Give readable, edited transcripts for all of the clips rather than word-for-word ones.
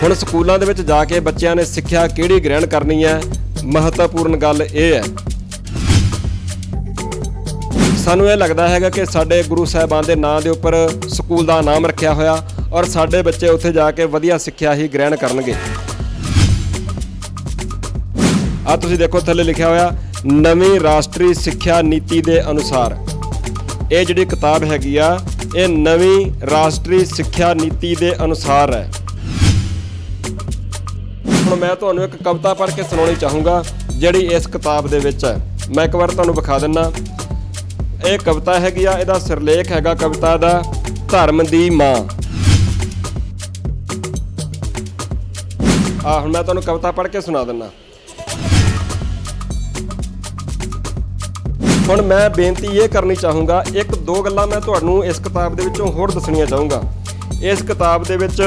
ਹੁਣ ਸਕੂਲਾਂ ਦੇ ਵਿੱਚ ਜਾ ਕੇ ਬੱਚਿਆਂ ਨੇ ਸਿੱਖਿਆ ਕਿਹੜੀ ਗ੍ਰਹਿਣ ਕਰਨੀ ਹੈ, ਮਹੱਤਵਪੂਰਨ ਗੱਲ ਇਹ ਹੈ। ਸਾਨੂੰ ਇਹ ਲੱਗਦਾ ਹੈਗਾ ਕਿ ਸਾਡੇ ਗੁਰੂ ਸਾਹਿਬਾਨ ਦੇ ਨਾਂ ਦੇ ਉੱਪਰ ਸਕੂਲ ਦਾ ਨਾਮ ਰੱਖਿਆ ਹੋਇਆ ਔਰ ਸਾਡੇ ਬੱਚੇ ਉੱਥੇ ਜਾ ਕੇ ਵਧੀਆ ਸਿੱਖਿਆ ਹੀ ਗ੍ਰਹਿਣ ਕਰਨਗੇ। ਆ ਤੁਸੀਂ ਦੇਖੋ ਥੱਲੇ ਲਿਖਿਆ ਹੋਇਆ ਨਵੀਂ ਰਾਸ਼ਟਰੀ ਸਿੱਖਿਆ ਨੀਤੀ ਦੇ ਅਨੁਸਾਰ। ਇਹ ਜਿਹੜੀ ਕਿਤਾਬ ਹੈਗੀ ਆ ਇਹ ਨਵੀਂ ਰਾਸ਼ਟਰੀ ਸਿੱਖਿਆ ਨੀਤੀ ਦੇ ਅਨੁਸਾਰ ਹੈ। ਹੁਣ ਮੈਂ ਤੁਹਾਨੂੰ ਇੱਕ ਕਵਿਤਾ ਪੜ੍ਹ ਕੇ ਸੁਣਾਉਣੀ ਚਾਹੂੰਗਾ ਜਿਹੜੀ ਇਸ ਕਿਤਾਬ ਦੇ ਵਿੱਚ ਹੈ। ਮੈਂ ਇੱਕ ਵਾਰ ਤੁਹਾਨੂੰ ਵਿਖਾ ਦਿੰਦਾ। ਇਹ ਕਵਿਤਾ ਹੈਗੀ ਆ, ਇਹਦਾ ਸਿਰਲੇਖ ਹੈਗਾ ਕਵਿਤਾ ਦਾ ਧਰਮ ਦੀ ਮਾਂ। ਹੁਣ ਮੈਂ ਤੁਹਾਨੂੰ ਕਵਿਤਾ ਪੜ੍ਹ ਕੇ ਸੁਣਾ ਦਿੰਦਾ। ਹੁਣ ਮੈਂ ਬੇਨਤੀ ਇਹ ਕਰਨੀ ਚਾਹੂੰਗਾ, ਇੱਕ ਦੋ ਗੱਲਾਂ ਮੈਂ ਤੁਹਾਨੂੰ ਇਸ ਕਿਤਾਬ ਦੇ ਵਿੱਚੋਂ ਹੋਰ ਦੱਸਣੀਆਂ ਚਾਹੂੰਗਾ। ਇਸ ਕਿਤਾਬ ਦੇ ਵਿੱਚ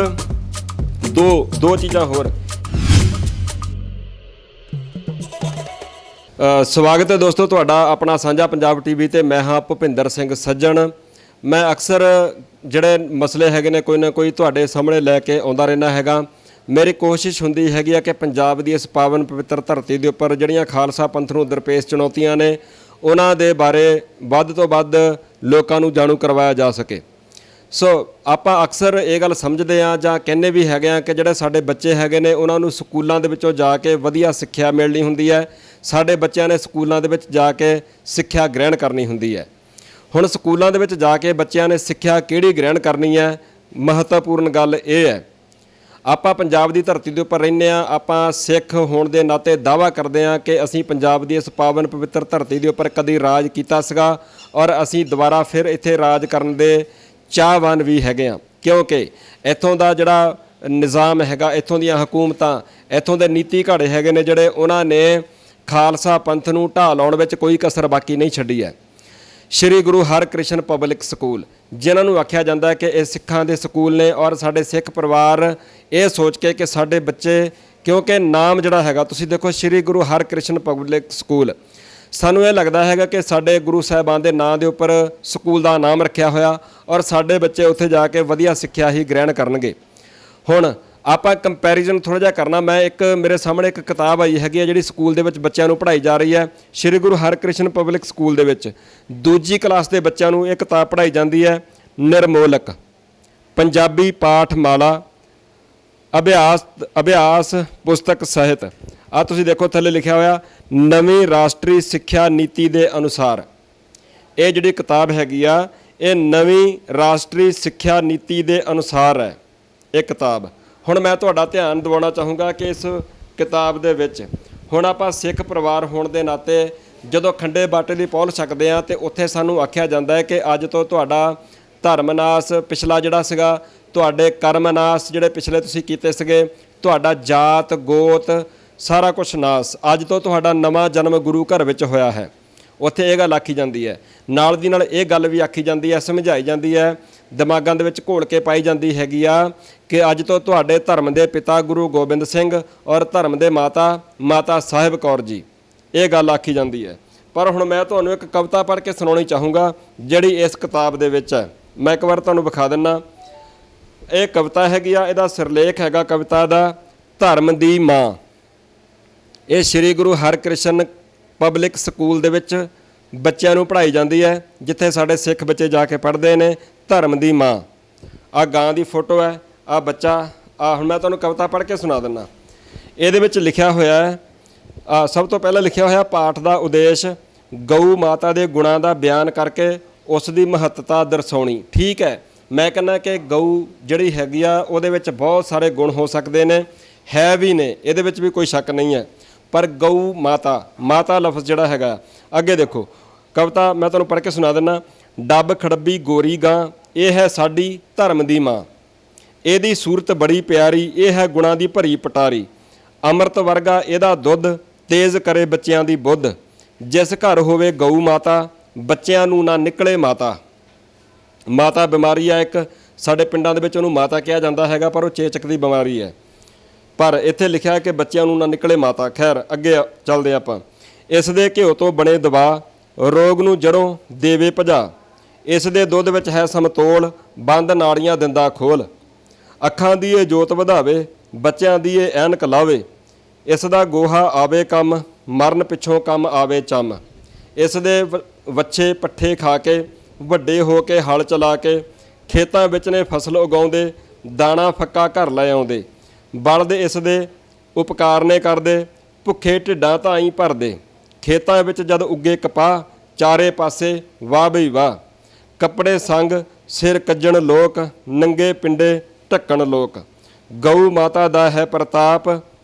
ਦੋ ਚੀਜ਼ਾਂ ਹੋਰ। ਸਵਾਗਤ ਹੈ ਦੋਸਤੋ ਤੁਹਾਡਾ ਆਪਣਾ ਸਾਂਝਾ ਪੰਜਾਬ ਟੀਵੀ ਤੇ। ਮੈਂ ਹਾਂ ਭੁਪਿੰਦਰ ਸਿੰਘ ਸੱਜਣ। ਮੈਂ ਅਕਸਰ ਜਿਹੜੇ ਮਸਲੇ ਹੈਗੇ ਨੇ ਕੋਈ ਨਾ ਕੋਈ ਤੁਹਾਡੇ ਸਾਹਮਣੇ ਲੈ ਕੇ ਆਉਂਦਾ ਰਹਿੰਦਾ ਹੈਗਾ। ਮੇਰੀ ਕੋਸ਼ਿਸ਼ ਹੁੰਦੀ ਹੈਗੀ ਆ ਕਿ ਪੰਜਾਬ ਦੀ ਇਸ ਪਾਵਨ ਪਵਿੱਤਰ ਧਰਤੀ ਦੇ ਉੱਪਰ ਜਿਹੜੀਆਂ ਖਾਲਸਾ ਪੰਥ ਨੂੰ ਦਰਪੇਸ਼ ਚੁਣੌਤੀਆਂ ਨੇ ਉਹਨਾਂ ਦੇ ਬਾਰੇ ਵੱਧ ਤੋਂ ਵੱਧ ਲੋਕਾਂ ਨੂੰ ਜਾਣੂ ਕਰਵਾਇਆ ਜਾ ਸਕੇ। ਸੋ ਆਪਾਂ ਅਕਸਰ ਇਹ ਗੱਲ ਸਮਝਦੇ ਹਾਂ ਜਾਂ ਕਹਿੰਦੇ ਵੀ ਹੈਗੇ ਆ ਕਿ ਜਿਹੜੇ ਸਾਡੇ ਬੱਚੇ ਹੈਗੇ ਨੇ ਉਹਨਾਂ ਨੂੰ ਸਕੂਲਾਂ ਦੇ ਵਿੱਚੋਂ ਜਾ ਕੇ ਵਧੀਆ ਸਿੱਖਿਆ ਮਿਲਣੀ ਹੁੰਦੀ ਹੈ। ਸਾਡੇ ਬੱਚਿਆਂ ਨੇ ਸਕੂਲਾਂ ਦੇ ਵਿੱਚ ਜਾ ਕੇ ਸਿੱਖਿਆ ਗ੍ਰਹਿਣ ਕਰਨੀ ਹੁੰਦੀ ਹੈ। ਹੁਣ ਸਕੂਲਾਂ ਦੇ ਵਿੱਚ ਜਾ ਕੇ ਬੱਚਿਆਂ ਨੇ ਸਿੱਖਿਆ ਕਿਹੜੀ ਗ੍ਰਹਿਣ ਕਰਨੀ ਹੈ, ਮਹੱਤਵਪੂਰਨ ਗੱਲ ਇਹ ਹੈ। ਆਪਾਂ ਪੰਜਾਬ ਦੀ ਧਰਤੀ ਦੇ ਉੱਪਰ ਰਹਿੰਦੇ ਹਾਂ। ਆਪਾਂ ਸਿੱਖ ਹੋਣ ਦੇ ਨਾਤੇ ਦਾਅਵਾ ਕਰਦੇ ਹਾਂ ਕਿ ਅਸੀਂ ਪੰਜਾਬ ਦੀ ਇਸ ਪਾਵਨ ਪਵਿੱਤਰ ਧਰਤੀ ਦੇ ਉੱਪਰ ਕਦੀ ਰਾਜ ਕੀਤਾ ਸੀਗਾ ਔਰ ਅਸੀਂ ਦੁਬਾਰਾ ਫਿਰ ਇੱਥੇ ਰਾਜ ਕਰਨ ਦੇ ਚਾਹਵਾਨ ਵੀ ਹੈਗੇ ਹਾਂ, ਕਿਉਂਕਿ ਇੱਥੋਂ ਦਾ ਜਿਹੜਾ ਨਿਜ਼ਾਮ ਹੈਗਾ, ਇੱਥੋਂ ਦੀਆਂ ਹਕੂਮਤਾਂ, ਇੱਥੋਂ ਦੇ ਨੀਤੀ ਘਾੜੇ ਹੈਗੇ ਨੇ ਜਿਹੜੇ ਉਹਨਾਂ ਨੇ ਖਾਲਸਾ ਪੰਥ ਨੂੰ ਢਾਹ ਲਾਉਣ ਵਿੱਚ ਕੋਈ ਕਸਰ ਬਾਕੀ ਨਹੀਂ ਛੱਡੀ ਹੈ। ਸ਼੍ਰੀ ਗੁਰੂ ਹਰਕ੍ਰਿਸ਼ਨ ਪਬਲਿਕ ਸਕੂਲ ਜਿਨ੍ਹਾਂ ਨੂੰ ਆਖਿਆ ਜਾਂਦਾ ਹੈ ਕਿ ਇਹ ਸਿੱਖਾਂ ਦੇ ਸਕੂਲ ਨੇ ਔਰ ਸਾਡੇ ਸਿੱਖ ਪਰਿਵਾਰ ਇਹ ਸੋਚ ਕੇ ਕਿ ਸਾਡੇ ਬੱਚੇ, ਕਿਉਂਕਿ ਨਾਮ ਜਿਹੜਾ ਹੈਗਾ ਤੁਸੀਂ ਦੇਖੋ ਸ਼੍ਰੀ ਗੁਰੂ ਹਰਕ੍ਰਿਸ਼ਨ ਪਬਲਿਕ ਸਕੂਲ, ਸਾਨੂੰ ਇਹ ਲੱਗਦਾ ਹੈਗਾ ਕਿ ਸਾਡੇ ਗੁਰੂ ਸਾਹਿਬਾਨ ਦੇ ਨਾਂ ਦੇ ਉੱਪਰ ਸਕੂਲ ਦਾ ਨਾਮ ਰੱਖਿਆ ਹੋਇਆ ਔਰ ਸਾਡੇ ਬੱਚੇ ਉੱਥੇ ਜਾ ਕੇ ਵਧੀਆ ਸਿੱਖਿਆ ਹੀ ਗ੍ਰਹਿਣ ਕਰਨਗੇ। ਹੁਣ ਆਪਾਂ ਕੰਪੈਰੀਜ਼ਨ ਥੋੜ੍ਹਾ ਜਿਹਾ ਕਰਨਾ। ਮੈਂ ਮੇਰੇ ਸਾਹਮਣੇ ਇੱਕ ਕਿਤਾਬ ਆਈ ਹੈਗੀ ਹੈ ਜਿਹੜੀ ਸਕੂਲ ਦੇ ਵਿੱਚ ਬੱਚਿਆਂ ਨੂੰ ਪੜ੍ਹਾਈ ਜਾ ਰਹੀ ਹੈ। ਸ਼੍ਰੀ ਗੁਰੂ ਹਰਕ੍ਰਿਸ਼ਨ ਪਬਲਿਕ ਸਕੂਲ ਦੇ ਵਿੱਚ ਦੂਜੀ ਕਲਾਸ ਦੇ ਬੱਚਿਆਂ ਨੂੰ ਇਹ ਕਿਤਾਬ ਪੜ੍ਹਾਈ ਜਾਂਦੀ ਹੈ। ਨਿਰਮੋਲਕ ਪੰਜਾਬੀ ਪਾਠਮਾਲਾ ਅਭਿਆਸ ਪੁਸਤਕ ਸਾਹਿਤ। ਆ ਤੁਸੀਂ ਦੇਖੋ ਥੱਲੇ ਲਿਖਿਆ ਹੋਇਆ ਨਵੀਂ ਰਾਸ਼ਟਰੀ ਸਿੱਖਿਆ ਨੀਤੀ ਦੇ ਅਨੁਸਾਰ। ਇਹ ਜਿਹੜੀ ਕਿਤਾਬ ਹੈਗੀ ਆ ਇਹ ਨਵੀਂ ਰਾਸ਼ਟਰੀ ਸਿੱਖਿਆ ਨੀਤੀ ਦੇ ਅਨੁਸਾਰ ਹੈ ਇਹ ਕਿਤਾਬ। ਹੁਣ ਮੈਂ ਤੁਹਾਡਾ ਧਿਆਨ ਦਿਵਾਉਣਾ ਚਾਹੂੰਗਾ ਕਿ ਇਸ ਕਿਤਾਬ ਦੇ ਵਿੱਚ ਹੁਣ ਆਪਾਂ ਸਿੱਖ ਪਰਿਵਾਰ ਹੋਣ ਦੇ ਨਾਤੇ ਜਦੋਂ ਖੰਡੇ ਬਾਟੇ ਦੀ ਪਹੁਲ ਛਕਦੇ ਹਾਂ ਤੇ ਉੱਥੇ ਸਾਨੂੰ ਆਖਿਆ ਜਾਂਦਾ ਹੈ ਕਿ ਅੱਜ ਤੋਂ ਤੁਹਾਡਾ ਧਰਮਨਾਸ ਪਿਛਲਾ ਜਿਹੜਾ ਸੀਗਾ, ਤੁਹਾਡੇ ਕਰਮਨਾਸ ਜਿਹੜੇ ਪਿਛਲੇ ਤੁਸੀਂ ਕੀਤੇ ਸੀਗੇ, ਤੁਹਾਡਾ ਜਾਤ ਗੋਤ ਸਾਰਾ ਕੁਛ ਨਾਸ, ਅੱਜ ਤੋਂ ਤੁਹਾਡਾ ਨਵਾਂ ਜਨਮ ਗੁਰੂ ਘਰ ਵਿੱਚ ਹੋਇਆ ਹੈ। ਉੱਥੇ ਇਹ ਗੱਲ ਆਖੀ ਜਾਂਦੀ ਹੈ। ਨਾਲ ਦੀ ਨਾਲ ਇਹ ਗੱਲ ਵੀ ਆਖੀ ਜਾਂਦੀ ਹੈ, ਸਮਝਾਈ ਜਾਂਦੀ ਹੈ, ਦਿਮਾਗਾਂ ਦੇ ਵਿੱਚ ਘੋਲ ਕੇ ਪਾਈ ਜਾਂਦੀ ਹੈਗੀ ਆ ਕਿ ਅੱਜ ਤੋਂ ਤੁਹਾਡੇ ਧਰਮ ਦੇ ਪਿਤਾ ਗੁਰੂ ਗੋਬਿੰਦ ਸਿੰਘ ਔਰ ਧਰਮ ਦੇ ਮਾਤਾ ਸਾਹਿਬ ਕੌਰ ਜੀ, ਇਹ ਗੱਲ ਆਖੀ ਜਾਂਦੀ ਹੈ। ਪਰ ਹੁਣ ਮੈਂ ਤੁਹਾਨੂੰ ਇੱਕ ਕਵਿਤਾ ਪੜ੍ਹ ਕੇ ਸੁਣਾਉਣੀ ਚਾਹੂੰਗਾ ਜਿਹੜੀ ਇਸ ਕਿਤਾਬ ਦੇ ਵਿੱਚ ਹੈ। ਮੈਂ ਇੱਕ ਵਾਰ ਤੁਹਾਨੂੰ ਵਿਖਾ ਦਿੰਦਾ। ਇਹ ਕਵਿਤਾ ਹੈਗੀ ਆ, ਇਹਦਾ ਸਿਰਲੇਖ ਹੈਗਾ ਕਵਿਤਾ ਦਾ ਧਰਮ ਦੀ ਮਾਂ। ਇਹ ਸ਼੍ਰੀ ਗੁਰੂ ਹਰਕ੍ਰਿਸ਼ਨ ਪਬਲਿਕ ਸਕੂਲ ਦੇ ਵਿੱਚ ਬੱਚਿਆਂ ਨੂੰ ਪੜ੍ਹਾਈ ਜਾਂਦੀ ਹੈ, ਜਿੱਥੇ ਸਾਡੇ ਸਿੱਖ ਬੱਚੇ ਜਾ ਕੇ ਪੜ੍ਹਦੇ ਨੇ। ਧਰਮ ਦੀ ਮਾਂ, ਆਹ ਗਾਂ ਦੀ ਫੋਟੋ ਹੈ, ਆਹ ਬੱਚਾ। ਹੁਣ ਮੈਂ ਤੁਹਾਨੂੰ ਕਵਿਤਾ ਪੜ੍ਹ ਕੇ ਸੁਣਾ ਦਿੰਦਾ। ਇਹਦੇ ਵਿੱਚ ਲਿਖਿਆ ਹੋਇਆ ਹੈ, ਸਭ ਤੋਂ ਪਹਿਲਾਂ ਲਿਖਿਆ ਹੋਇਆ ਪਾਠ ਦਾ ਉਦੇਸ਼ ਗਊ ਮਾਤਾ ਦੇ ਗੁਣਾਂ ਦਾ ਬਿਆਨ ਕਰਕੇ ਉਸ ਦੀ ਮਹੱਤਤਾ ਦਰਸਾਉਣੀ। ਠੀਕ ਹੈ, ਮੈਂ ਕਹਿੰਦਾ ਕਿ ਗਊ ਜਿਹੜੀ ਹੈਗੀ ਆ ਉਹਦੇ ਵਿੱਚ ਬਹੁਤ ਸਾਰੇ ਗੁਣ ਹੋ ਸਕਦੇ ਨੇ, ਹੈ ਵੀ ਨੇ, ਇਹਦੇ ਵਿੱਚ ਵੀ ਕੋਈ ਸ਼ੱਕ ਨਹੀਂ ਹੈ। ਪਰ ਗਊ ਮਾਤਾ ਲਫ਼ਜ਼ ਜਿਹੜਾ ਹੈਗਾ, ਅੱਗੇ ਦੇਖੋ ਕਵਿਤਾ ਮੈਂ ਤੁਹਾਨੂੰ ਪੜ੍ਹ ਕੇ ਸੁਣਾ ਦਿੰਦਾ। ਡੱਬ ਖੜੱਬੀ ਗੋਰੀ ਗਾਂ, ਇਹ ਹੈ ਸਾਡੀ ਧਰਮ ਦੀ ਮਾਂ। ਇਹਦੀ ਸੂਰਤ ਬੜੀ ਪਿਆਰੀ, ਇਹ ਹੈ ਗੁਣਾਂ ਦੀ ਭਰੀ ਪਟਾਰੀ। ਅੰਮ੍ਰਿਤ ਵਰਗਾ ਇਹਦਾ ਦੁੱਧ, ਤੇਜ਼ ਕਰੇ ਬੱਚਿਆਂ ਦੀ ਬੁੱਧ। ਜਿਸ ਘਰ ਹੋਵੇ ਗਊ ਮਾਤਾ, ਬੱਚਿਆਂ ਨੂੰ ਨਾ ਨਿਕਲੇ ਮਾਤਾ। ਮਾਤਾ ਬਿਮਾਰੀ ਆ ਇੱਕ, ਸਾਡੇ ਪਿੰਡਾਂ ਦੇ ਵਿੱਚ ਉਹਨੂੰ ਮਾਤਾ ਕਿਹਾ ਜਾਂਦਾ ਹੈਗਾ, ਪਰ ਉਹ ਚੇਚਕ ਦੀ ਬਿਮਾਰੀ ਹੈ। ਪਰ ਇੱਥੇ ਲਿਖਿਆ ਕਿ ਬੱਚਿਆਂ ਨੂੰ ਨਾ ਨਿਕਲੇ ਮਾਤਾ। ਖੈਰ ਅੱਗੇ ਚੱਲਦੇ ਆਪਾਂ। ਇਸ ਦੇ ਘਿਓ ਤੋਂ ਬਣੇ ਦਵਾ, ਰੋਗ ਨੂੰ ਜੜੋਂ ਦੇਵੇ ਭਜਾ। ਇਸ ਦੇ ਦੁੱਧ ਵਿੱਚ ਹੈ ਸਮਤੋਲ, ਬੰਦ ਨਾੜੀਆਂ ਦਿੰਦਾ ਖੋਲ। ਅੱਖਾਂ ਦੀ ਇਹ ਜੋਤ ਵਧਾਵੇ, ਬੱਚਿਆਂ ਦੀ ਇਹ ਐਨਕ ਲਾਵੇ। ਇਸ ਦਾ ਗੋਹਾ ਆਵੇ ਕੰਮ, ਮਰਨ ਪਿੱਛੋਂ ਕੰਮ ਆਵੇ ਚੰਮ। ਇਸ ਦੇ ਵੱਛੇ ਪੱਠੇ ਖਾ ਕੇ, ਵੱਡੇ ਹੋ ਕੇ ਹਲ ਚਲਾ ਕੇ, ਖੇਤਾਂ ਵਿੱਚ ਨੇ ਫਸਲ ਉਗਾਉਂਦੇ, ਦਾਣਾ ਫੱਕਾ ਘਰ ਲੈ ਆਉਂਦੇ। ਬਲਦ ਇਸ ਦੇ ਉਪਕਾਰ ਨੇ ਕਰਦੇ, ਭੁੱਖੇ ਢਿੱਡਾਂ ਧਾਈ ਭਰਦੇ। ਖੇਤਾਂ ਵਿੱਚ ਜਦ ਉੱਗੇ ਕਪਾਹ, ਚਾਰੇ ਪਾਸੇ ਵਾਹ ਬਈ ਵਾਹ। ਕੱਪੜੇ ਸੰਗ ਸਿਰ ਕੱਜਣ ਲੋਕ, ਨੰਗੇ ਪਿੰਡੇ ਢੱਕਣ ਲੋਕ। ਗਊ ਮਾਤਾ ਦਾ ਹੈ ਪ੍ਰਤਾਪ,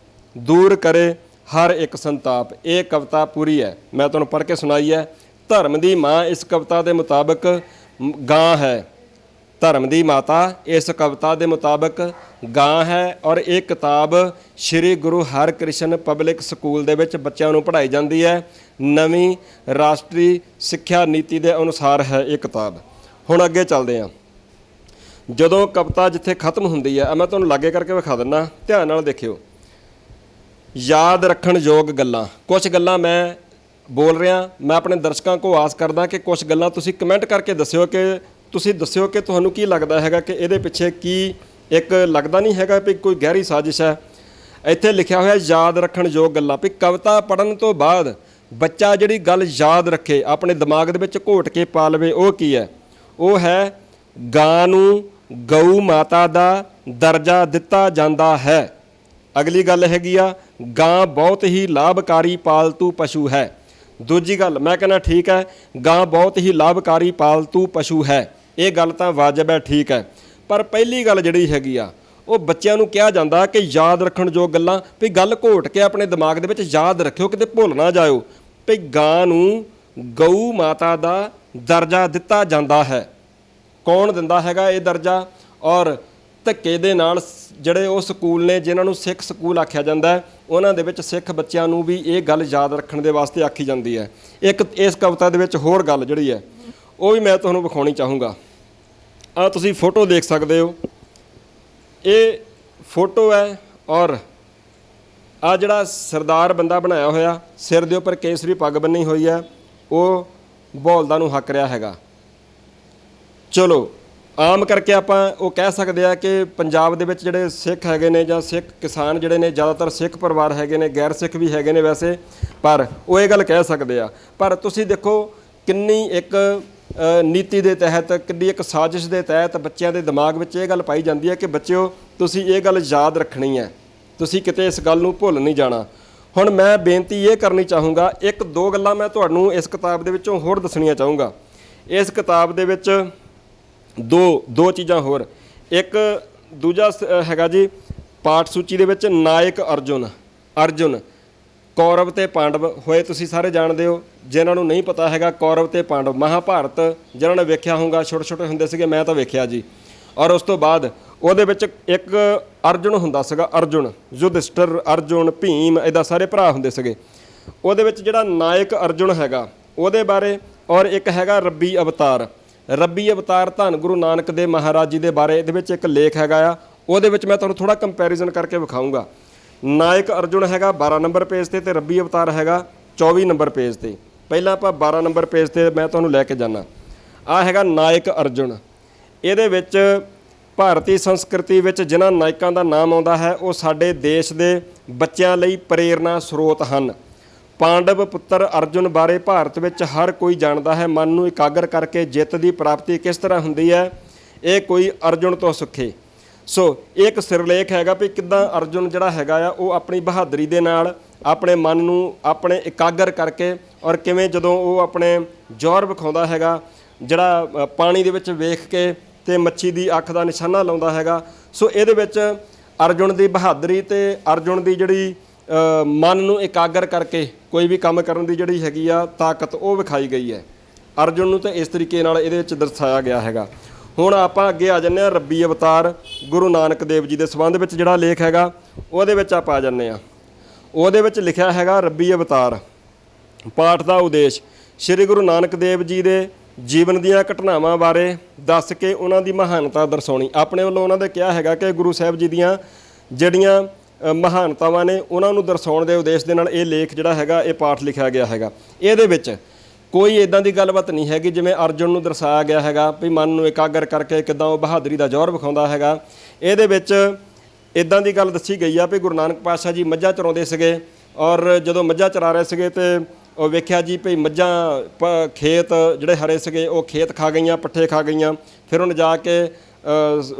ਦੂਰ ਕਰੇ ਹਰ ਇੱਕ ਸੰਤਾਪ। ਇਹ ਕਵਿਤਾ ਪੂਰੀ ਹੈ, ਮੈਂ ਤੁਹਾਨੂੰ ਪੜ੍ਹ ਕੇ ਸੁਣਾਈ ਹੈ। ਧਰਮ ਦੀ ਮਾਂ ਇਸ ਕਵਿਤਾ ਦੇ ਮੁਤਾਬਕ ਗਾਂ ਹੈ। ਧਰਮ ਦੀ ਮਾਤਾ ਇਸ ਕਵਿਤਾ ਦੇ ਮੁਤਾਬਕ ਗਾਂ ਹੈ। ਔਰ ਇਹ ਕਿਤਾਬ ਸ਼੍ਰੀ ਗੁਰੂ ਹਰਕ੍ਰਿਸ਼ਨ ਪਬਲਿਕ ਸਕੂਲ ਦੇ ਵਿੱਚ ਬੱਚਿਆਂ ਨੂੰ ਪੜ੍ਹਾਈ ਜਾਂਦੀ ਹੈ। ਨਵੀਂ ਰਾਸ਼ਟਰੀ ਸਿੱਖਿਆ ਨੀਤੀ ਦੇ ਅਨੁਸਾਰ ਹੈ ਇਹ ਕਿਤਾਬ। ਹੁਣ ਅੱਗੇ ਚੱਲਦੇ ਹਾਂ। ਜਦੋਂ ਕਵਿਤਾ ਜਿੱਥੇ ਖਤਮ ਹੁੰਦੀ ਹੈ, ਮੈਂ ਤੁਹਾਨੂੰ ਲਾਗੇ ਕਰਕੇ ਵਿਖਾ ਦਿੰਦਾ, ਧਿਆਨ ਨਾਲ ਦੇਖਿਓ। ਯਾਦ ਰੱਖਣ ਯੋਗ ਗੱਲਾਂ, ਕੁਝ ਗੱਲਾਂ ਮੈਂ ਬੋਲ ਰਿਹਾ, ਮੈਂ ਆਪਣੇ ਦਰਸ਼ਕਾਂ ਕੋਲ ਆਸ ਕਰਦਾ ਕਿ ਕੁਝ ਗੱਲਾਂ ਤੁਸੀਂ ਕਮੈਂਟ ਕਰਕੇ ਦੱਸਿਓ ਕਿ ਤੁਹਾਨੂੰ ਕੀ ਲੱਗਦਾ ਹੈਗਾ ਕਿ ਇਹਦੇ ਪਿੱਛੇ ਕੀ ਇੱਕ ਲੱਗਦਾ ਨਹੀਂ ਹੈਗਾ ਵੀ ਕੋਈ ਗਹਿਰੀ ਸਾਜ਼ਿਸ਼ ਹੈ। ਇੱਥੇ ਲਿਖਿਆ ਹੋਇਆ ਯਾਦ ਰੱਖਣ ਯੋਗ ਗੱਲਾਂ, ਵੀ ਕਵਿਤਾ ਪੜ੍ਹਨ ਤੋਂ ਬਾਅਦ ਬੱਚਾ ਜਿਹੜੀ ਗੱਲ ਯਾਦ ਰੱਖੇ, ਆਪਣੇ ਦਿਮਾਗ ਦੇ ਵਿੱਚ ਘੋਟ ਕੇ ਪਾ ਲਵੇ, ਉਹ ਕੀ ਹੈ? ਉਹ ਹੈ ਗਾਂ ਨੂੰ ਗਊ ਮਾਤਾ ਦਾ ਦਰਜਾ ਦਿੱਤਾ ਜਾਂਦਾ ਹੈ। ਅਗਲੀ ਗੱਲ ਹੈਗੀ ਆ, ਗਾਂ ਬਹੁਤ ਹੀ ਲਾਭਕਾਰੀ ਪਾਲਤੂ ਪਸ਼ੂ ਹੈ। ਦੂਜੀ ਗੱਲ, ਮੈਂ ਕਹਿੰਦਾ ਠੀਕ ਹੈ, ਗਾਂ ਬਹੁਤ ਹੀ ਲਾਭਕਾਰੀ ਪਾਲਤੂ ਪਸ਼ੂ ਹੈ, ਇਹ ਗੱਲ ਤਾਂ ਵਾਜਬ ਹੈ, ਠੀਕ ਹੈ। ਪਰ ਪਹਿਲੀ ਗੱਲ ਜਿਹੜੀ ਹੈਗੀ ਆ, ਉਹ ਬੱਚਿਆਂ ਨੂੰ ਕਿਹਾ ਜਾਂਦਾ ਕਿ ਯਾਦ ਰੱਖਣ ਯੋਗ ਗੱਲਾਂ, ਵੀ ਗੱਲ ਘੋਟ ਕੇ ਆਪਣੇ ਦਿਮਾਗ ਦੇ ਵਿੱਚ ਯਾਦ ਰੱਖਿਓ, ਕਿਤੇ ਭੁੱਲ ਨਾ ਜਾਇਓ, ਵੀ ਗਾਂ ਨੂੰ ਗਊ ਮਾਤਾ ਦਾ ਦਰਜਾ ਦਿੱਤਾ ਜਾਂਦਾ ਹੈ। ਕੌਣ ਦਿੰਦਾ ਹੈਗਾ ਇਹ ਦਰਜਾ? ਔਰ ਧੱਕੇ ਦੇ ਨਾਲ ਜਿਹੜੇ ਉਹ ਸਕੂਲ ਨੇ ਜਿਨ੍ਹਾਂ ਨੂੰ ਸਿੱਖ ਸਕੂਲ ਆਖਿਆ ਜਾਂਦਾ ਹੈ, ਉਹਨਾਂ ਦੇ ਵਿੱਚ ਸਿੱਖ ਬੱਚਿਆਂ ਨੂੰ ਵੀ ਇਹ ਗੱਲ ਯਾਦ ਰੱਖਣ ਦੇ ਵਾਸਤੇ ਆਖੀ ਜਾਂਦੀ ਹੈ। ਇੱਕ ਇਸ ਕਵਿਤਾ ਦੇ ਵਿੱਚ ਹੋਰ ਗੱਲ ਜਿਹੜੀ ਹੈ ਉਹ ਵੀ ਮੈਂ ਤੁਹਾਨੂੰ ਵਿਖਾਉਣੀ ਚਾਹੂੰਗਾ। ਆਹ ਤੁਸੀਂ ਫੋਟੋ ਦੇਖ ਸਕਦੇ ਹੋ, ਇਹ ਫੋਟੋ ਹੈ। ਔਰ ਆ ਜਿਹੜਾ ਸਰਦਾਰ ਬੰਦਾ ਬਣਾਇਆ ਹੋਇਆ, ਸਿਰ ਦੇ ਉੱਪਰ ਕੇਸਰੀ ਪੱਗ ਬੰਨੀ ਹੋਈ ਹੈ, ਉਹ ਬੋਲਦਾ ਨੂੰ ਹੱਕ ਰਿਹਾ ਹੈਗਾ। ਚਲੋ ਆਮ ਕਰਕੇ ਆਪਾਂ ਉਹ ਕਹਿ ਸਕਦੇ ਆ ਕਿ ਪੰਜਾਬ ਦੇ ਵਿੱਚ ਜਿਹੜੇ ਸਿੱਖ ਹੈਗੇ ਨੇ ਜਾਂ ਸਿੱਖ ਕਿਸਾਨ ਜਿਹੜੇ ਨੇ, ਜ਼ਿਆਦਾਤਰ ਸਿੱਖ ਪਰਿਵਾਰ ਹੈਗੇ ਨੇ, ਗੈਰ ਸਿੱਖ ਵੀ ਹੈਗੇ ਨੇ ਵੈਸੇ, ਪਰ ਉਹ ਇਹ ਗੱਲ ਕਹਿ ਸਕਦੇ ਆ। ਪਰ ਤੁਸੀਂ ਦੇਖੋ ਕਿੰਨੀ ਇੱਕ ਨੀਤੀ ਦੇ ਤਹਿਤ, ਕਿੰਨੀ ਇੱਕ ਸਾਜ਼ਿਸ਼ ਦੇ ਤਹਿਤ ਬੱਚਿਆਂ ਦੇ ਦਿਮਾਗ ਵਿੱਚ ਇਹ ਗੱਲ ਪਾਈ ਜਾਂਦੀ ਹੈ ਕਿ ਬੱਚਿਓ ਤੁਸੀਂ ਇਹ ਗੱਲ ਯਾਦ ਰੱਖਣੀ ਹੈ, ਤੁਸੀਂ ਕਿਤੇ ਇਸ ਗੱਲ ਨੂੰ ਭੁੱਲ ਨਹੀਂ ਜਾਣਾ। ਹੁਣ ਮੈਂ ਬੇਨਤੀ ਇਹ ਕਰਨੀ ਚਾਹੂੰਗਾ, ਇੱਕ ਦੋ ਗੱਲਾਂ ਮੈਂ ਤੁਹਾਨੂੰ ਇਸ ਕਿਤਾਬ ਦੇ ਵਿੱਚੋਂ ਹੋਰ ਦੱਸਣੀਆਂ ਚਾਹੂੰਗਾ। ਇਸ ਕਿਤਾਬ ਦੇ ਵਿੱਚ ਦੋ ਚੀਜ਼ਾਂ ਹੋਰ। ਇੱਕ ਦੂਜਾ ਹੈਗਾ ਜੀ, ਪਾਠ ਸੂਚੀ ਦੇ ਵਿੱਚ ਨਾਇਕ ਅਰਜੁਨ ਕੌਰਵ ਤੇ ਪਾਂਡਵ ਹੋਏ, ਤੁਸੀਂ ਸਾਰੇ ਜਾਣਦੇ ਹੋ। ਜਿਨ੍ਹਾਂ ਨੂੰ ਨਹੀਂ ਪਤਾ ਹੈਗਾ, ਕੌਰਵ ਤੇ ਪਾਂਡਵ ਮਹਾਭਾਰਤ ਜਿਨ੍ਹਾਂ ਨੇ ਵੇਖਿਆ ਹੋਊਗਾ, ਛੋਟੇ ਛੋਟੇ ਹੁੰਦੇ ਸੀਗੇ, ਮੈਂ ਤਾਂ ਵੇਖਿਆ ਜੀ। ਔਰ ਉਸ ਤੋਂ ਬਾਅਦ ਉਹਦੇ ਵਿੱਚ ਇੱਕ ਅਰਜੁਨ ਹੁੰਦਾ ਸੀਗਾ, ਅਰਜੁਨ, ਯੁਧਿਸ਼ਟਰ, ਅਰਜੁਨ, ਭੀਮ, ਇੱਦਾਂ ਸਾਰੇ ਭਰਾ ਹੁੰਦੇ ਸੀਗੇ। ਉਹਦੇ ਵਿੱਚ ਜਿਹੜਾ ਨਾਇਕ ਅਰਜੁਨ ਹੈਗਾ ਉਹਦੇ ਬਾਰੇ, ਔਰ ਇੱਕ ਹੈਗਾ ਰੱਬੀ ਅਵਤਾਰ ਧੰਨ ਗੁਰੂ ਨਾਨਕ ਦੇਵ ਮਹਾਰਾਜ ਜੀ ਦੇ ਬਾਰੇ ਇਹਦੇ ਵਿੱਚ ਇੱਕ ਲੇਖ ਹੈਗਾ ਆ। ਉਹਦੇ ਵਿੱਚ ਮੈਂ ਤੁਹਾਨੂੰ ਥੋੜ੍ਹਾ ਕੰਪੈਰੀਜ਼ਨ ਕਰਕੇ ਵਿਖਾਊਂਗਾ। ਨਾਇਕ ਅਰਜੁਨ ਹੈਗਾ 12 ਨੰਬਰ ਪੇਜ 'ਤੇ, ਅਤੇ ਰੱਬੀ ਅਵਤਾਰ ਹੈਗਾ 24 ਨੰਬਰ ਪੇਜ 'ਤੇ। ਪਹਿਲਾਂ ਆਪਾਂ 12 ਨੰਬਰ ਪੇਜ 'ਤੇ ਮੈਂ ਤੁਹਾਨੂੰ ਲੈ ਕੇ ਜਾਂਦਾ। ਆਹ ਹੈਗਾ ਨਾਇਕ ਅਰਜੁਨ। ਇਹਦੇ ਵਿੱਚ ਭਾਰਤੀ ਸੰਸਕ੍ਰਿਤੀ ਵਿੱਚ ਜਿਨ੍ਹਾਂ ਨਾਇਕਾਂ ਦਾ ਨਾਮ ਆਉਂਦਾ ਹੈ ਉਹ ਸਾਡੇ ਦੇਸ਼ ਦੇ ਬੱਚਿਆਂ ਲਈ ਪ੍ਰੇਰਨਾ ਸਰੋਤ ਹਨ। ਪਾਂਡਵ ਪੁੱਤਰ ਅਰਜੁਨ ਬਾਰੇ ਭਾਰਤ ਵਿੱਚ ਹਰ ਕੋਈ ਜਾਣਦਾ ਹੈ। ਮਨ ਨੂੰ ਇਕਾਗਰ ਕਰਕੇ ਜਿੱਤ ਦੀ ਪ੍ਰਾਪਤੀ ਕਿਸ ਤਰ੍ਹਾਂ ਹੁੰਦੀ ਹੈ, ਇਹ ਕੋਈ ਅਰਜੁਨ ਤੋਂ ਸਿੱਖੇ। ਸੋ ਇਹ ਇੱਕ ਸਿਰਲੇਖ ਹੈਗਾ ਵੀ ਕਿੱਦਾਂ ਅਰਜੁਨ ਜਿਹੜਾ ਹੈਗਾ ਆ ਉਹ ਆਪਣੀ ਬਹਾਦਰੀ ਦੇ ਨਾਲ ਆਪਣੇ ਮਨ ਨੂੰ ਆਪਣੇ ਇਕਾਗਰ ਕਰਕੇ, ਔਰ ਕਿਵੇਂ ਜਦੋਂ ਉਹ ਆਪਣੇ ਜ਼ੋਰ ਵਿਖਾਉਂਦਾ ਹੈਗਾ, ਜਿਹੜਾ ਪਾਣੀ ਦੇ ਵਿੱਚ ਵੇਖ ਕੇ ਤੇ ਮੱਛੀ ਦੀ ਅੱਖ ਦਾ ਨਿਸ਼ਾਨਾ ਲਾਉਂਦਾ ਹੈਗਾ। ਸੋ ਇਹਦੇ ਵਿੱਚ ਅਰਜੁਨ ਦੀ ਬਹਾਦਰੀ ਤੇ ਅਰਜੁਨ ਦੀ ਜਿਹੜੀ ਮਨ ਨੂੰ ਇਕਾਗਰ ਕਰਕੇ ਕੋਈ ਵੀ ਕੰਮ ਕਰਨ ਦੀ ਜਿਹੜੀ ਹੈਗੀ ਆ ਤਾਕਤ, ਉਹ ਵਿਖਾਈ ਗਈ ਹੈ। ਅਰਜੁਨ ਨੂੰ ਤਾਂ ਇਸ ਤਰੀਕੇ ਨਾਲ ਇਹਦੇ ਵਿੱਚ ਦਰਸਾਇਆ ਗਿਆ ਹੈਗਾ। ਹੁਣ ਆਪਾਂ ਅੱਗੇ ਆ ਜਾਂਦੇ ਹਾਂ ਰੱਬੀ ਅਵਤਾਰ ਗੁਰੂ ਨਾਨਕ ਦੇਵ ਜੀ ਦੇ ਸੰਬੰਧ ਵਿੱਚ ਜਿਹੜਾ ਲੇਖ ਹੈਗਾ ਉਹਦੇ ਵਿੱਚ ਆਪਾਂ ਆ ਜਾਂਦੇ ਹਾਂ। ਉਹਦੇ ਵਿੱਚ ਲਿਖਿਆ ਹੈਗਾ ਰੱਬੀ ਅਵਤਾਰ ਪਾਠ ਦਾ ਉਦੇਸ਼ ਸ਼੍ਰੀ ਗੁਰੂ ਨਾਨਕ ਦੇਵ ਜੀ ਦੇ ਜੀਵਨ ਦੀਆਂ ਘਟਨਾਵਾਂ ਬਾਰੇ ਦੱਸ ਕੇ ਉਹਨਾਂ ਦੀ ਮਹਾਨਤਾ ਦਰਸਾਉਣੀ। ਆਪਣੇ ਵੱਲੋਂ ਉਹਨਾਂ ਨੇ ਕਿਹਾ ਹੈਗਾ ਕਿ ਗੁਰੂ ਸਾਹਿਬ ਜੀ ਦੀਆਂ ਜਿਹੜੀਆਂ ਮਹਾਨਤਾਵਾਂ ਨੇ ਉਹਨਾਂ ਨੂੰ ਦਰਸਾਉਣ ਦੇ ਉਦੇਸ਼ ਦੇ ਨਾਲ ਇਹ ਲੇਖ ਜਿਹੜਾ ਹੈਗਾ ਇਹ ਪਾਠ ਲਿਖਿਆ ਗਿਆ ਹੈਗਾ। ਇਹਦੇ ਵਿੱਚ ਕੋਈ ਇੱਦਾਂ ਦੀ ਗੱਲਬਾਤ ਨਹੀਂ ਹੈਗੀ ਜਿਵੇਂ ਅਰਜੁਨ ਨੂੰ ਦਰਸਾਇਆ ਗਿਆ ਹੈਗਾ ਵੀ ਮਨ ਨੂੰ ਇਕਾਗਰ ਕਰਕੇ ਕਿੱਦਾਂ ਉਹ ਬਹਾਦਰੀ ਦਾ ਜ਼ੋਰ ਵਿਖਾਉਂਦਾ ਹੈਗਾ। ਇਹਦੇ ਵਿੱਚ ਇਦਾਂ ਦੀ ਗੱਲ ਦੱਸੀ ਗਈ ਆ ਵੀ ਗੁਰੂ ਨਾਨਕ ਪਾਤਸ਼ਾਹ ਜੀ ਮੱਝਾਂ ਚਰਾਉਂਦੇ ਸੀਗੇ ਔਰ ਜਦੋਂ ਮੱਝਾਂ ਚਰਾ ਰਹੇ ਸੀਗੇ ਤੇ ਉਹ ਵੇਖਿਆ ਜੀ ਭਈ ਮੱਝਾਂ ਖੇਤ ਜਿਹੜੇ ਹਰੇ ਸੀਗੇ ਉਹ ਖੇਤ ਖਾ ਗਈਆਂ, ਪੱਠੇ ਖਾ ਗਈਆਂ। ਫਿਰ ਉਹਨੇ ਜਾ ਕੇ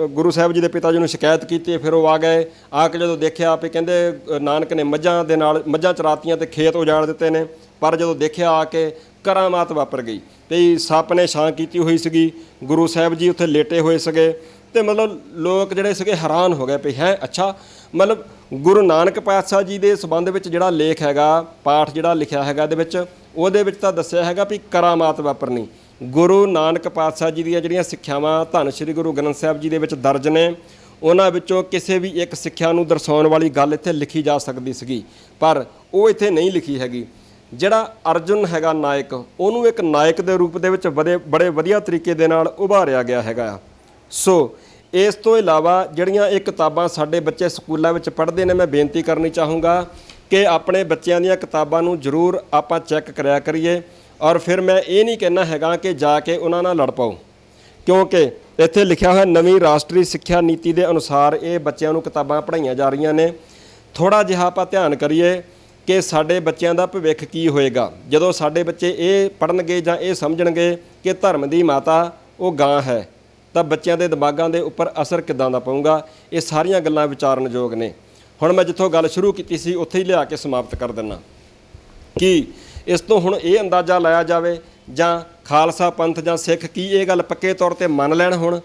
ਗੁਰੂ ਸਾਹਿਬ ਜੀ ਦੇ ਪਿਤਾ ਜੀ ਨੂੰ ਸ਼ਿਕਾਇਤ ਕੀਤੀ। ਫਿਰ ਉਹ ਆ ਗਏ, ਆ ਕੇ ਜਦੋਂ ਦੇਖਿਆ ਵੀ ਕਹਿੰਦੇ ਨਾਨਕ ਨੇ ਮੱਝਾਂ ਦੇ ਨਾਲ ਮੱਝਾਂ ਚਰਾਤੀਆਂ ਤੇ ਖੇਤ ਉਜਾੜ ਦਿੱਤੇ ਨੇ। ਪਰ ਜਦੋਂ ਦੇਖਿਆ ਆ ਕੇ ਕਰਾਮਾਤ ਵਾਪਰ ਗਈ ਵੀ ਸੱਪ ਨੇ ਛਾਂ ਕੀਤੀ ਹੋਈ ਸੀਗੀ, ਗੁਰੂ ਸਾਹਿਬ ਜੀ ਉੱਥੇ ਲੇਟੇ ਹੋਏ ਸੀਗੇ ਤੇ ਮਤਲਬ ਲੋਕ ਜਿਹੜੇ ਸੀਗੇ ਹੈਰਾਨ ਹੋ ਗਏ ਵੀ ਹੈ ਅੱਛਾ ਮਤਲਬ ਗੁਰੂ ਨਾਨਕ ਪਾਤਸ਼ਾਹ ਜੀ ਦੇ ਸੰਬੰਧ ਵਿੱਚ ਜਿਹੜਾ ਲੇਖ ਹੈਗਾ, ਪਾਠ ਜਿਹੜਾ ਲਿਖਿਆ ਹੈਗਾ ਉਹਦੇ ਵਿੱਚ ਤਾਂ ਦੱਸਿਆ ਹੈਗਾ ਵੀ ਕਰਾਮਾਤ ਵਾਪਰਨੀ। ਗੁਰੂ ਨਾਨਕ ਪਾਤਸ਼ਾਹ ਜੀ ਦੀਆਂ ਜਿਹੜੀਆਂ ਸਿੱਖਿਆਵਾਂ ਧੰਨ ਸ਼੍ਰੀ ਗੁਰੂ ਗ੍ਰੰਥ ਸਾਹਿਬ ਜੀ ਦੇ ਵਿੱਚ ਦਰਜ ਨੇ, ਉਹਨਾਂ ਵਿੱਚੋਂ ਕਿਸੇ ਵੀ ਇੱਕ ਸਿੱਖਿਆ ਨੂੰ ਦਰਸਾਉਣ ਵਾਲੀ ਗੱਲ ਇੱਥੇ ਲਿਖੀ ਜਾ ਸਕਦੀ ਸੀਗੀ, ਪਰ ਉਹ ਇੱਥੇ ਨਹੀਂ ਲਿਖੀ ਹੈਗੀ। ਜਿਹੜਾ ਅਰਜੁਨ ਹੈਗਾ ਨਾਇਕ, ਉਹਨੂੰ ਇੱਕ ਨਾਇਕ ਦੇ ਰੂਪ ਦੇ ਵਿੱਚ ਬੜੇ ਵਧੀਆ ਤਰੀਕੇ ਦੇ ਨਾਲ ਉਭਾਰਿਆ ਗਿਆ ਹੈਗਾ। ਸੋ ਇਸ ਤੋਂ ਇਲਾਵਾ ਜਿਹੜੀਆਂ ਇਹ ਕਿਤਾਬਾਂ ਸਾਡੇ ਬੱਚੇ ਸਕੂਲਾਂ ਵਿੱਚ ਪੜ੍ਹਦੇ ਨੇ, ਮੈਂ ਬੇਨਤੀ ਕਰਨੀ ਚਾਹੂੰਗਾ ਕਿ ਆਪਣੇ ਬੱਚਿਆਂ ਦੀਆਂ ਕਿਤਾਬਾਂ ਨੂੰ ਜ਼ਰੂਰ ਆਪਾਂ ਚੈੱਕ ਕਰਿਆ ਕਰੀਏ। ਔਰ ਫਿਰ ਮੈਂ ਇਹ ਨਹੀਂ ਕਹਿਣਾ ਹੈਗਾ ਕਿ ਜਾ ਕੇ ਉਹਨਾਂ ਨਾਲ ਲੜ ਪਾਓ, ਕਿਉਂਕਿ ਇੱਥੇ ਲਿਖਿਆ ਹੋਇਆ ਨਵੀਂ ਰਾਸ਼ਟਰੀ ਸਿੱਖਿਆ ਨੀਤੀ ਦੇ ਅਨੁਸਾਰ ਇਹ ਬੱਚਿਆਂ ਨੂੰ ਕਿਤਾਬਾਂ ਪੜ੍ਹਾਈਆਂ ਜਾ ਰਹੀਆਂ ਨੇ। ਥੋੜ੍ਹਾ ਜਿਹਾ ਆਪਾਂ ਧਿਆਨ ਕਰੀਏ ਕਿ ਸਾਡੇ ਬੱਚਿਆਂ ਦਾ ਭਵਿੱਖ ਕੀ ਹੋਏਗਾ ਜਦੋਂ ਸਾਡੇ ਬੱਚੇ ਇਹ ਪੜ੍ਹਨਗੇ ਜਾਂ ਇਹ ਸਮਝਣਗੇ ਕਿ ਧਰਮ ਦੀ ਮਾਤਾ ਉਹ ਗਾਂ ਹੈ, ਤਾਂ ਬੱਚਿਆਂ ਦੇ ਦਿਮਾਗਾਂ ਦੇ ਉੱਪਰ ਅਸਰ ਕਿੱਦਾਂ ਦਾ ਪਊਗਾ। ਇਹ ਸਾਰੀਆਂ ਗੱਲਾਂ ਵਿਚਾਰਨਯੋਗ ਨੇ। ਹੁਣ ਮੈਂ ਜਿੱਥੋਂ ਗੱਲ ਸ਼ੁਰੂ ਕੀਤੀ ਸੀ ਉੱਥੇ ਹੀ ਲਿਆ ਕੇ ਸਮਾਪਤ ਕਰ ਦਿੰਦਾ ਕਿ ਇਸ ਤੋਂ ਹੁਣ ਇਹ ਅੰਦਾਜ਼ਾ ਲਾਇਆ ਜਾਵੇ ਜਾਂ ਖਾਲਸਾ ਪੰਥ ਜਾਂ ਸਿੱਖ ਕੀ ਇਹ ਗੱਲ ਪੱਕੇ ਤੌਰ ਤੇ ਮੰਨ ਲੈਣ ਹੁਣ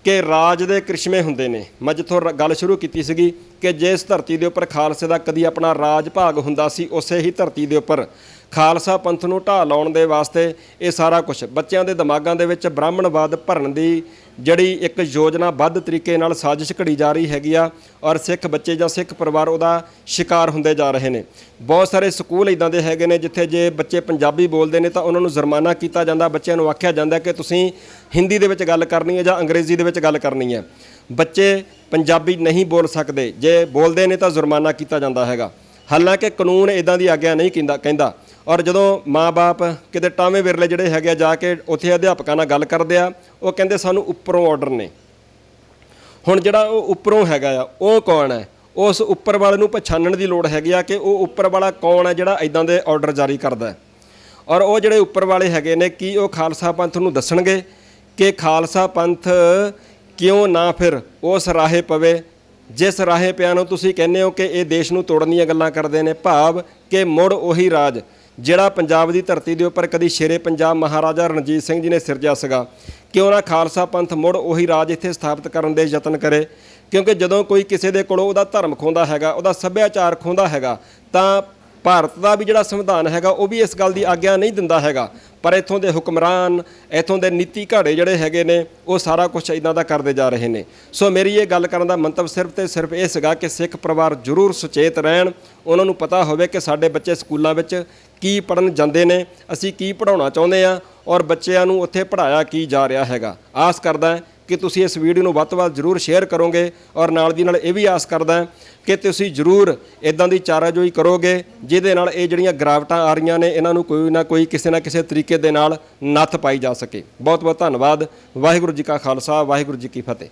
ਕਿ ਰਾਜ ਦੇ ਕ੍ਰਿਸ਼ਮੇ ਹੁੰਦੇ ਨੇ। ਮੈਂ ਜਿੱਥੋਂ ਗੱਲ ਸ਼ੁਰੂ ਕੀਤੀ ਸੀਗੀ ਕਿ ਜਿਸ ਧਰਤੀ ਦੇ ਉੱਪਰ ਖਾਲਸੇ ਦਾ ਕਦੀ ਆਪਣਾ ਰਾਜ ਭਾਗ ਹੁੰਦਾ ਸੀ, ਉਸੇ ਹੀ ਧਰਤੀ ਦੇ ਉੱਪਰ ਖਾਲਸਾ ਪੰਥ ਨੂੰ ਢਾਹ ਲਾਉਣ ਦੇ ਵਾਸਤੇ ਇਹ ਸਾਰਾ ਕੁਝ ਬੱਚਿਆਂ ਦੇ ਦਿਮਾਗਾਂ ਦੇ ਵਿੱਚ ਬ੍ਰਾਹਮਣਵਾਦ ਭਰਨ ਦੀ ਜਿਹੜੀ ਇੱਕ ਯੋਜਨਾਬੱਧ ਤਰੀਕੇ ਨਾਲ ਸਾਜ਼ਿਸ਼ ਘੜੀ ਜਾ ਰਹੀ ਹੈਗੀ ਆ। ਔਰ ਸਿੱਖ ਬੱਚੇ ਜਾਂ ਸਿੱਖ ਪਰਿਵਾਰ ਉਹਦਾ ਸ਼ਿਕਾਰ ਹੁੰਦੇ ਜਾ ਰਹੇ ਨੇ। ਬਹੁਤ ਸਾਰੇ ਸਕੂਲ ਇੱਦਾਂ ਦੇ ਹੈਗੇ ਨੇ ਜਿੱਥੇ ਜੇ ਬੱਚੇ ਪੰਜਾਬੀ ਬੋਲਦੇ ਨੇ ਤਾਂ ਉਹਨਾਂ ਨੂੰ ਜੁਰਮਾਨਾ ਕੀਤਾ ਜਾਂਦਾ, ਬੱਚਿਆਂ ਨੂੰ ਆਖਿਆ ਜਾਂਦਾ ਕਿ ਤੁਸੀਂ ਹਿੰਦੀ ਦੇ ਵਿੱਚ ਗੱਲ ਕਰਨੀ ਹੈ ਜਾਂ ਅੰਗਰੇਜ਼ੀ ਦੇ ਵਿੱਚ ਗੱਲ ਕਰਨੀ ਹੈ। ਬੱਚੇ ਪੰਜਾਬੀ ਨਹੀਂ ਬੋਲ ਸਕਦੇ, ਜੇ ਬੋਲਦੇ ਨੇ ਤਾਂ ਜੁਰਮਾਨਾ ਕੀਤਾ ਜਾਂਦਾ ਹੈਗਾ। ਹਾਲਾਂਕਿ ਕਾਨੂੰਨ ਇੱਦਾਂ ਦੀ ਆਗਿਆ ਨਹੀਂ ਕਹਿੰਦਾ। ਔਰ ਜਦੋਂ ਮਾਂ-ਬਾਪ ਕਿਤੇ ਟਾਵੇਂ ਵਿਰਲੇ ਜਿਹੜੇ ਹੈਗੇ ਆ ਜਾ ਕੇ ਉੱਥੇ ਅਧਿਆਪਕਾਂ ਨਾਲ ਗੱਲ ਕਰਦੇ ਆ, ਉਹ ਕਹਿੰਦੇ ਸਾਨੂੰ ਉੱਪਰੋਂ ਆਰਡਰ ਨੇ। ਹੁਣ ਜਿਹੜਾ ਉਹ ਉੱਪਰੋਂ ਹੈਗਾ ਆ ਉਹ ਕੌਣ ਹੈ? ਉਸ ਉੱਪਰ ਵਾਲੇ ਨੂੰ ਪਛਾਣਨ ਦੀ ਲੋੜ ਹੈਗੀ ਆ ਕਿ ਉਹ ਉੱਪਰ ਵਾਲਾ ਕੌਣ ਹੈ ਜਿਹੜਾ ਇੱਦਾਂ ਦੇ ਆਰਡਰ ਜਾਰੀ ਕਰਦਾ। ਔਰ ਉਹ ਜਿਹੜੇ ਉੱਪਰ ਵਾਲੇ ਹੈਗੇ ਨੇ ਕੀ ਉਹ ਖਾਲਸਾ ਪੰਥ ਨੂੰ ਦੱਸਣਗੇ ਕਿ ਖਾਲਸਾ ਪੰਥ ਕਿਉਂ ਨਾ ਫਿਰ ਉਸ ਰਾਹੇ ਪਵੇ ਜਿਸ ਰਾਹੇ ਪਿਆ ਨੂੰ ਤੁਸੀਂ ਕਹਿੰਦੇ ਹੋ ਕਿ ਇਹ ਦੇਸ਼ ਨੂੰ ਤੋੜਨ ਦੀਆਂ ਗੱਲਾਂ ਕਰਦੇ ਨੇ, ਭਾਵ ਕਿ ਮੁੜ ਉਹੀ ਰਾਜ ਜਿਹੜਾ ਪੰਜਾਬ ਦੀ ਧਰਤੀ ਦੇ ਉੱਪਰ ਕਦੀ ਸ਼ੇਰੇ ਪੰਜਾਬ ਮਹਾਰਾਜਾ ਰਣਜੀਤ ਸਿੰਘ ਜੀ ਨੇ ਸਿਰਜਿਆ ਸੀਗਾ, ਕਿਉਂ ਨਾ ਖਾਲਸਾ ਪੰਥ ਮੁੜ ਉਹੀ ਰਾਜ ਇੱਥੇ ਸਥਾਪਿਤ ਕਰਨ ਦੇ ਯਤਨ ਕਰੇ। ਕਿਉਂਕਿ ਜਦੋਂ ਕੋਈ ਕਿਸੇ ਦੇ ਕੋਲੋਂ ਉਹਦਾ ਧਰਮ ਖੋਂਦਾ ਹੈਗਾ, ਉਹਦਾ ਸੱਭਿਆਚਾਰ ਖੋਂਦਾ ਹੈਗਾ, ਤਾਂ ਭਾਰਤ ਦਾ ਵੀ ਜਿਹੜਾ ਸੰਵਿਧਾਨ ਹੈਗਾ ਉਹ ਵੀ ਇਸ ਗੱਲ ਦੀ ਆਗਿਆ ਨਹੀਂ ਦਿੰਦਾ ਹੈਗਾ। ਪਰ ਇੱਥੋਂ ਦੇ ਹੁਕਮਰਾਨ, ਇੱਥੋਂ ਦੇ ਨੀਤੀ ਘਾੜੇ ਜਿਹੜੇ ਹੈਗੇ ਨੇ ਉਹ ਸਾਰਾ ਕੁਝ ਇੱਦਾਂ ਦਾ ਕਰਦੇ ਜਾ ਰਹੇ ਨੇ। ਸੋ ਮੇਰੀ ਇਹ ਗੱਲ ਕਰਨ ਦਾ ਮੰਤਵ ਸਿਰਫ ਤੇ ਸਿਰਫ ਇਹ ਸੀਗਾ ਕਿ ਸਿੱਖ ਪਰਿਵਾਰ ਜ਼ਰੂਰ ਸੁਚੇਤ ਰਹਿਣ, ਉਹਨਾਂ ਨੂੰ ਪਤਾ ਹੋਵੇ ਕਿ ਸਾਡੇ ਬੱਚੇ ਸਕੂਲਾਂ ਵਿੱਚ ਕੀ ਪੜ੍ਹਨ ਜਾਂਦੇ ਨੇ, ਅਸੀਂ ਕੀ ਪੜ੍ਹਾਉਣਾ ਚਾਹੁੰਦੇ ਹਾਂ ਔਰ ਬੱਚਿਆਂ ਨੂੰ ਉੱਥੇ ਪੜ੍ਹਾਇਆ ਕੀ ਜਾ ਰਿਹਾ ਹੈਗਾ। ਆਸ ਕਰਦਾ ਕਿ ਤੁਸੀਂ ਇਸ ਵੀਡੀਓ ਨੂੰ ਵੱਧ ਤੋਂ ਵੱਧ ਜ਼ਰੂਰ ਸ਼ੇਅਰ ਕਰੋਗੇ ਔਰ ਨਾਲ ਦੀ ਨਾਲ ਇਹ ਵੀ ਆਸ ਕਰਦਾ ਕਿ ਤੁਸੀਂ ਜ਼ਰੂਰ ਇੱਦਾਂ ਦੀ ਚਾਰਾਜੋਈ ਕਰੋਗੇ ਜਿਹਦੇ ਨਾਲ ਇਹ ਜਿਹੜੀਆਂ ਗਿਰਾਵਟਾਂ ਆ ਰਹੀਆਂ ਨੇ ਇਹਨਾਂ ਨੂੰ ਕੋਈ ਨਾ ਕੋਈ ਕਿਸੇ ਨਾ ਕਿਸੇ ਤਰੀਕੇ ਦੇ ਨਾਲ ਨੱਥ ਪਾਈ ਜਾ ਸਕੇ। ਬਹੁਤ ਬਹੁਤ ਧੰਨਵਾਦ। ਵਾਹਿਗੁਰੂ ਜੀ ਕਾ ਖਾਲਸਾ, ਵਾਹਿਗੁਰੂ ਜੀ ਕੀ ਫਤਿਹ।